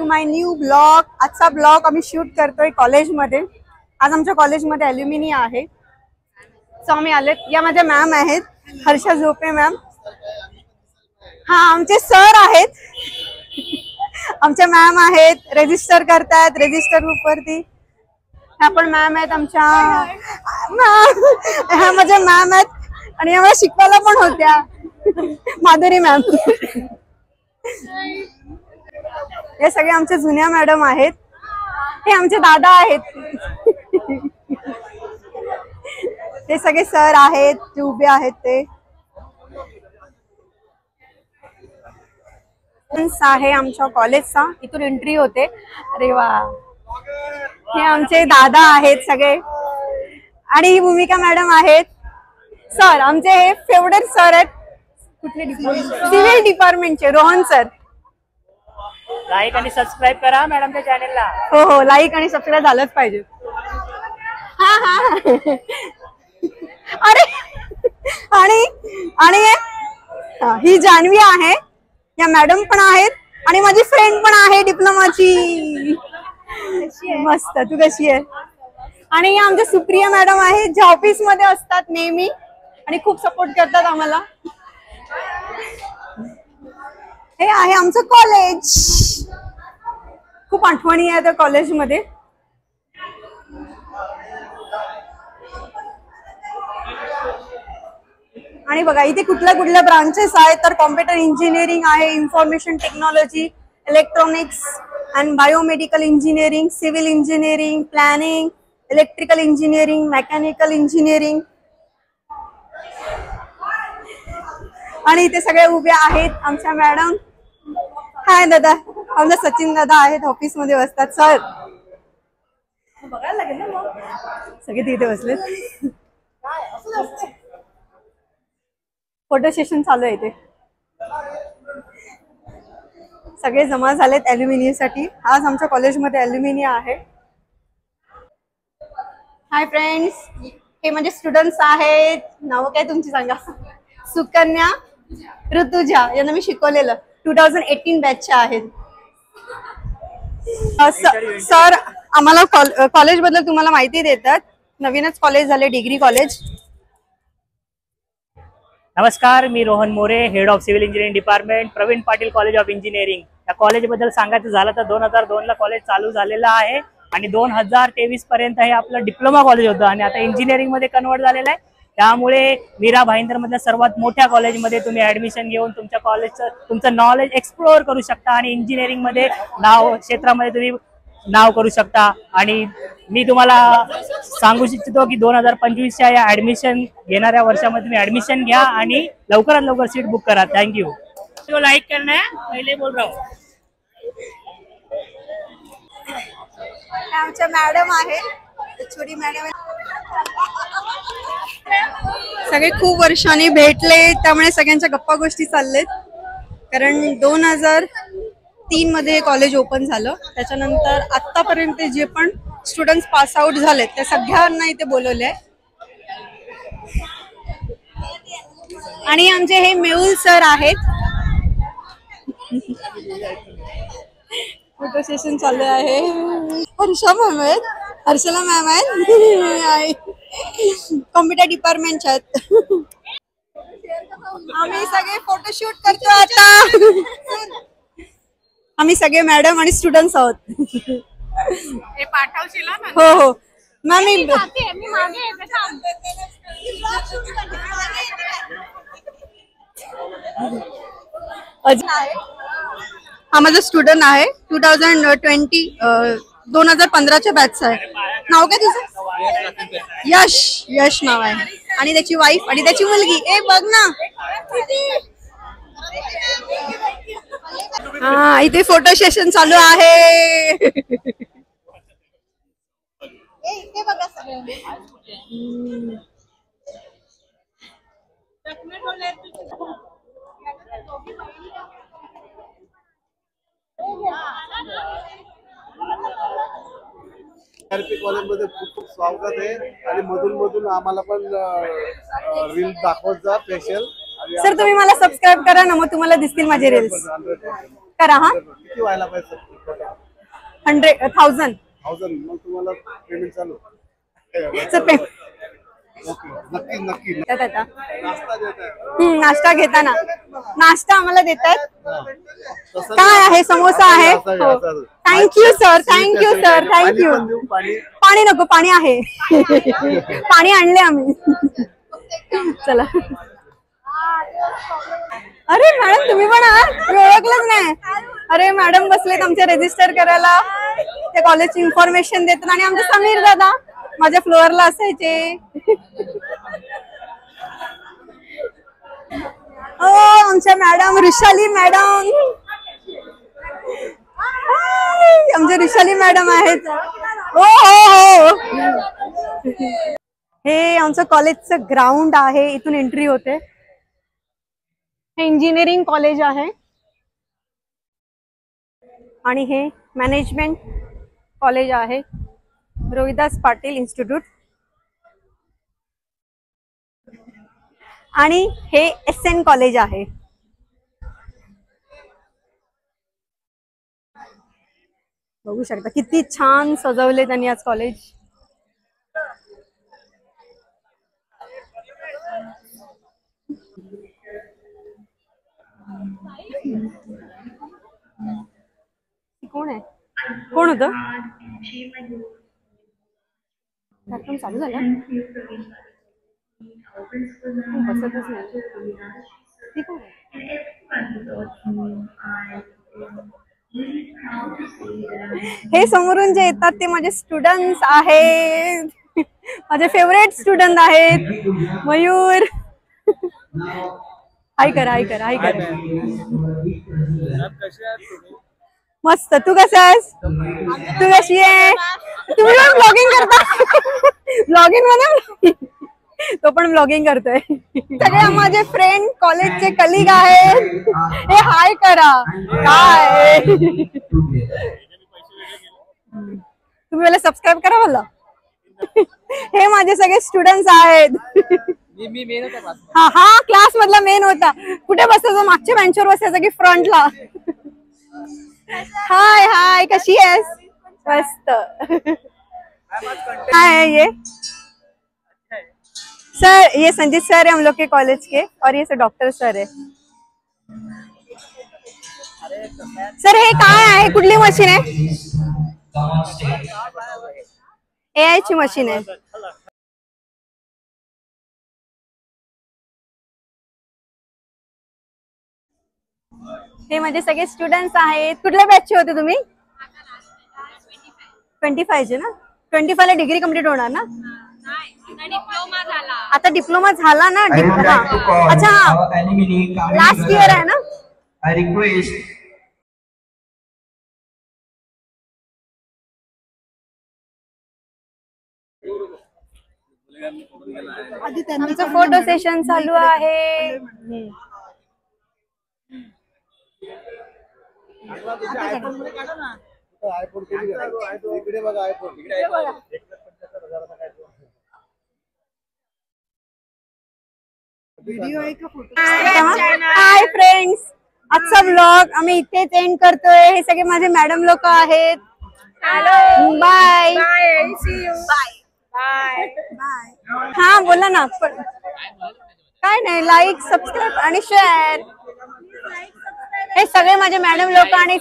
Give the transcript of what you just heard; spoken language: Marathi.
माय न्यू ब्लॉग. आजचा ब्लॉग आम्ही शूट करतोय कॉलेजमध्ये. आज आमच्या कॉलेजमध्ये ॲल्युमिनी आहे. सो आम्ही आलेत. या माझ्या मॅम आहेत, हर्षा झोपे मॅम. हा आमचे सर आहेत, आमच्या मॅम आहेत, रजिस्टर करतात रजिस्टर ग्रुप वरती. ह्या पण मॅम आहेत आमच्या. ह्या माझ्या मॅम आहेत आणि आम्हाला शिकवायला पण होत्या, माधुरी मॅम. हे सगळे आमचे जुन्या मॅडम आहेत. हे आमचे दादा आहेत. हे सगळे सर आहेत जे उभे आहेत ते. आहे आमच्या कॉलेजचा, इथून एंट्री होते. अरे वा, हे आमचे दादा आहेत सगळे. आणि ही भूमिका मॅडम आहेत. सर आमचे हे फेवरेट सर आहेत. कुठले डिपार्टमेंट? सिव्हिल डिपार्टमेंटचे रोहन सर. लाईक आणि सबस्क्राईब करा मॅडमच्या चॅनलला. हो हो, लाईक आणि सबस्क्राईब झालंच पाहिजे. हा हा. अरे आणि आणि ही जान्हवी आहे. या मॅडम पण आहेत आणि माझी फ्रेंड पण आहे डिप्लोमाची. मस्त. तू कशी आहे? आणि या आमच्या सुप्रिया मॅडम आहेत, जे ऑफिस मध्ये असतात नेहमी आणि खूप सपोर्ट करतात आम्हाला. हे आहे आमचं कॉलेज. खूप आठवणी आहे त्या कॉलेजमध्ये. आणि बघा इथे कुठल्या कुठल्या ब्रांचेस आहेत तर कॉम्प्युटर इंजिनिअरिंग आहे, information technology, electronics and biomedical engineering, civil engineering, planning, electrical engineering, mechanical engineering. आणि इथे सगळे उभे आहेत आमच्या मॅडम. हाय दादा, आमचा सचिन दादा आहेत, ऑफिस मध्ये बसतात. सर बघायला लागेल ना मग. सगळे तिथे बसलेत. फोटो सेशन चालू आहे इथे. सगळे जमा झालेत ॲल्युमिनी साठी. आज आमच्या कॉलेजमध्ये ॲल्युमिनी आहे. हाय फ्रेंड्स, हे म्हणजे स्टुडंट्स आहेत. नाव काय तुमची सांगा? सुकन्या, ऋतुजा यांना मी शिकवलेलं. 2018 बॅचच्या आहेत. सर आम्हाला कॉलेज बद्दल तुम्हाला माहिती देतात. नवीनच कॉलेज झाले, डिग्री कॉलेज. नमस्कार, मी Rohan More, head of civil engineering department, Pravin Patil college of engineering. या कॉलेजबद्दल सांगायचं झालं तर 2002 ला कॉलेज चालू झालेलं आहे आणि 2023 पर्यंत हे आपलं डिप्लोमा कॉलेज होतं आणि आता इंजिनिअरिंग मध्ये कन्वर्ट झालेलं आहे. त्यामुळे मीरा भाईंदर मधल्या सर्वात मोठ्या कॉलेजमध्ये तुम्ही ऍडमिशन घेऊन तुमच्या कॉलेजचं तुमचं नॉलेज एक्सप्लोअर करू शकता आणि इंजिनिअरिंग मध्ये क्षेत्रामध्ये तुम्ही नाव करू शकता. आणि मी तुम्हाला सांगू इच्छितो की 2025च्या या ऍडमिशन घेणाऱ्या वर्षामध्ये तुम्ही ऍडमिशन घ्या आणि लवकरात लवकर सीट बुक करा. थँक्यू. तो लाइक करना है, पहले बोल रहा हूँ. आमच्या मॅडम आहे, छोटी मॅडम आहे. सगळे खूप वर्षांनी भेटले त्यामुळे सगळ्यांच्या गप्पा गोष्टी चाललेत. कारण 2003 मध्ये कॉलेज ओपन झालं. त्याच्यानंतर आतापर्यंत जे पण स्टुडंट्स पास आउट झालेत त्या सगळ्यांना इथे बोलवले. आणि आमचे हे मेहुल सर आहेत. फोटो सेशन चालू आहे. हर्षा मॅम आहेत, हर्षला मॅम आहेत, कॉम्प्युटर डिपार्टमेंटच्या आहेत. आम्ही सगळे फोटोशूट करतो आता. आम्ही सगळे मॅडम आणि स्टुडंट्स आहोत. हे पाठवशील ना? हो हो मॅम. मी हा माझा स्टुडंट आहे. 2015च्या बॅचचा आहे. नाव काय तुझं? यश. यश नाव आहे. आणि त्याची वाईफ आणि त्याची मुलगी. ए बघ ना. हा इथे फोटो सेशन चालू आहे. इथे बघा सगळं. कॉलेजमध्ये खूप खूप स्वागत आहे आणि मधून मधून आम्हाला पण रील दाखवत जा स्पेशल. सर तुम्ही मला सबस्क्राईब करा ना, मग तुम्हाला दिसतील माझे रील्स. करा हा. किती व्हायला पाहिजे? 1000 मग तुम्हाला पेमेंट चालू. ओके, नक्की नक्की. नाश्ता देत आहे. नाश्ता घेताना नाश्ता आम्हाला देतात. तसं काय आहे? समोसा आहे. असं- असं- thank you sir, thank you sir, thank you. पाणी पण देऊ, पाणी. पाणी नको, पाणी आहे. पाणी आणले आम्ही. चला. अरे मॅडम तुम्ही पण आहात? मी ओळखलंच नाही. अरे मॅडम बसलेत आमचे रजिस्टर करायला. त्या कॉलेजची इन्फॉर्मेशन देतात. आणि आमचे समीर दादा माझ्या फ्लोअरला असायचे. ओ आमच्या मॅडम ऋषाली मॅडम. आमचे ऋषाली मॅडम आहेत. हो हो हो. हे आमचं कॉलेजचं ग्राउंड आहे. इथून एंट्री होते. हे इंजिनिअरिंग कॉलेज आहे आणि हे मॅनेजमेंट कॉलेज आहे, रोहिदास पाटील इन्स्टिट्यूट. आणि हे SN कॉलेज आहे. बघू शकता किती छान सजवले त्यांनी आज कॉलेज. कोण आहे? कोण होतं? कार्यक्रम चालू झाला. बसतच नाही. ती कोण आहे? हे समोरून जे येतात ते माझे स्टुडंट्स आहेत. माझे फेवरेट स्टुडंट आहेत. मयूर हाय करा, हाय करा, हाय करा. मस्त. तू कसा आहेस? तू कशी आहे? तुम्ही पण ब्लॉगिंग करता? ब्लॉगिंग मध्ये तो पण ब्लॉगिंग करतोय. सगळे माझे फ्रेंड कॉलेजचे कलिग आहेत. हे हाय करा. काय तुम्ही मला सबस्क्राईब करा मला. हे माझे सगळे स्टुडंट्स आहेत. हा हा क्लास मधला मेन होता. कुठे बसायचं? मागच्या बेंचवर बसायचं की फ्रंटला? हाय हाय, कशी आहेस? मस्त. काय है ये? सर ये संजीत सर है हम लोग के कॉलेज के, और ये सर डॉक्टर सर है. सर हे काय आहे? कुठली मशीन आहे? AI ची मशीन आहे. हे माझे सगळे स्टुडंट्स आहेत. कुठल्या बॅचचे होते तुम्ही? 25 चे ना? 25 ला डिग्री कंप्लीट होणार ना? आता डिप्लोमा झाला ना? अच्छा लास्ट इयर आहे ना? आमचं फोटो सेशन चालू आहे. इकडे बघा आयफोन. हाय फ्रेंड्स, आजचा ब्लॉग आम्ही इथेच एंड करतोय. हे सगळे माझे मॅडम लोक आहेत. Bye bye. हा बोला ना. काय नाही, लाईक सबस्क्राईब आणि शेअर. हे सगळे माझे मॅडम लोक आणि